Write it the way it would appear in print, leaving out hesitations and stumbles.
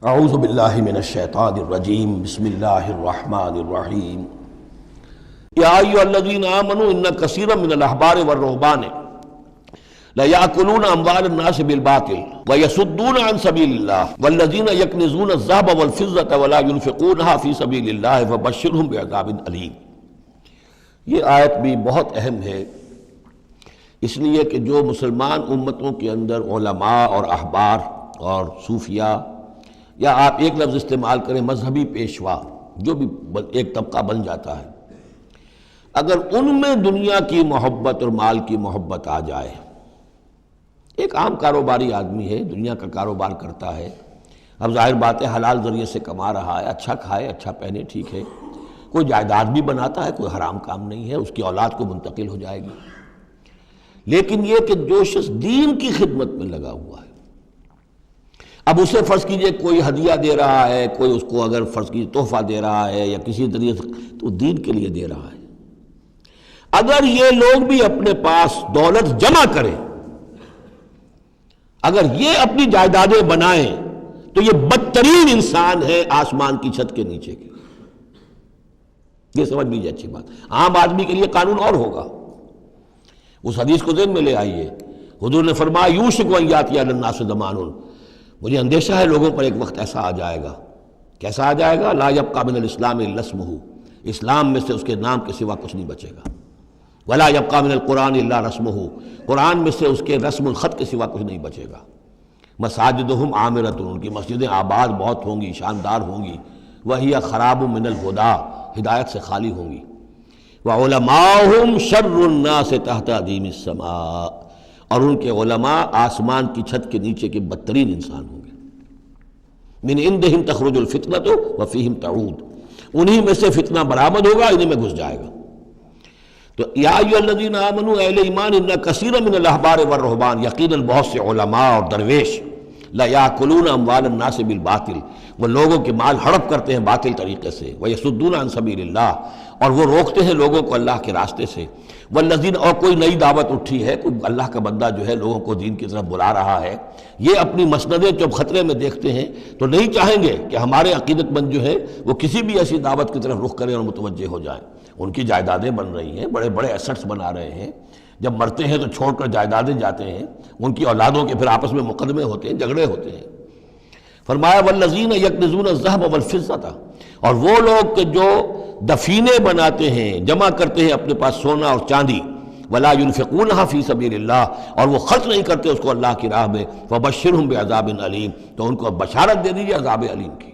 اعوذ باللہ من الشیطان الرجیم بسم اللہ الرحمن الرحیم یا ایھا الذین آمنوا ان کثیرا من الاحبار والرہبان لیأکلون اموال الناس بالباطل ویصدون عن سبیل اللہ والذین یکنزون الذہب والفضة ولا ينفقونها فی سبیل اللہ فبشرہم بعذاب علیم۔ یہ آیت بھی بہت اہم ہے، اس لیے کہ جو مسلمان امتوں کے اندر علماء اور احبار اور صوفیاء، یا آپ ایک لفظ استعمال کریں مذہبی پیشوا، جو بھی ایک طبقہ بن جاتا ہے، اگر ان میں دنیا کی محبت اور مال کی محبت آ جائے، ایک عام کاروباری آدمی ہے، دنیا کا کاروبار کرتا ہے، اب ظاہر بات ہے حلال ذریعے سے کما رہا ہے، اچھا کھائے اچھا پہنے، ٹھیک ہے، کوئی جائیداد بھی بناتا ہے، کوئی حرام کام نہیں ہے، اس کی اولاد کو منتقل ہو جائے گی، لیکن یہ کہ جو شخص دین کی خدمت میں لگا ہوا ہے، اب اسے فرض کیجئے کوئی ہدیہ دے رہا ہے، کوئی اس کو اگر فرض کیجئے تحفہ دے رہا ہے یا کسی ذریعے سے، تو دین کے لیے دے رہا ہے۔ اگر یہ لوگ بھی اپنے پاس دولت جمع کریں، اگر یہ اپنی جائیدادیں بنائیں، تو یہ بدترین انسان ہے آسمان کی چھت کے نیچے کے۔ یہ سمجھ لیجیے اچھی بات، عام آدمی کے لیے قانون اور ہوگا۔ اس حدیث کو ذہن میں لے آئیے، حضور نے فرمایا یوشک ان یاتی علی الناس زمان، مجھے اندیشہ ہے لوگوں پر ایک وقت ایسا آ جائے گا، کیسا آ جائے گا؟ لا یبقی من الاسلام الا اسمہ، اسلام میں سے اس کے نام کے سوا کچھ نہیں بچے گا۔ ولا یبقی من القرآن الا رسمہ، قرآن میں سے اس کے رسم الخط کے سوا کچھ نہیں بچے گا۔ مساجدہم عامرۃ، ان کی مسجدیں آباد بہت ہوں گی، شاندار ہوں گی، وہی خراب من الہدی، ہدایت سے خالی ہوں گی۔ وعلماؤہم شر الناس تحت ادیم السماء، اور ان کے علماء آسمان کی چھت کے نیچے کے بدترین انسان ہوں گے۔ من عندہم تخرج الفتنۃ وفیہم تعود، انہی میں سے فتنہ برآمد ہوگا، انہی میں گھس جائے گا۔ تو یا ایھا الذین آمنوا، اہل ایمان، ان کثیرا من الاحبار والرہبان، یقیناً بہت سے علماء اور درویش، لیأکلون اموال الناس بالباطل، وہ لوگوں کے مال ہڑپ کرتے ہیں باطل طریقے سے، ویصدون عن سبیل اللہ، اور وہ روکتے ہیں لوگوں کو اللہ کے راستے سے، والذین، اور کوئی نئی دعوت اٹھی ہے، کوئی اللہ کا بندہ جو ہے لوگوں کو دین کی طرف بلا رہا ہے، یہ اپنی مسندیں جب خطرے میں دیکھتے ہیں تو نہیں چاہیں گے کہ ہمارے عقیدت مند جو ہے وہ کسی بھی ایسی دعوت کی طرف رخ کریں اور متوجہ ہو جائیں۔ ان کی جائیدادیں بن رہی ہیں، بڑے بڑے ایسٹس بنا رہے ہیں، جب مرتے ہیں تو چھوڑ کر جائیدادیں جاتے ہیں، ان کی اولادوں کے پھر آپس میں مقدمے ہوتے ہیں، جھگڑے ہوتے ہیں۔ فرمایا والذین یکنزون الذہب والفضة، اور وہ لوگ کہ جو دفینے بناتے ہیں، جمع کرتے ہیں اپنے پاس سونا اور چاندی، ولا ينفقونها فی سبیل اللہ، اور وہ خرچ نہیں کرتے اس کو اللہ کی راہ میں، فبشرہم بعذاب علیم، تو ان کو بشارت دے دیجیے عذاب علیم کی۔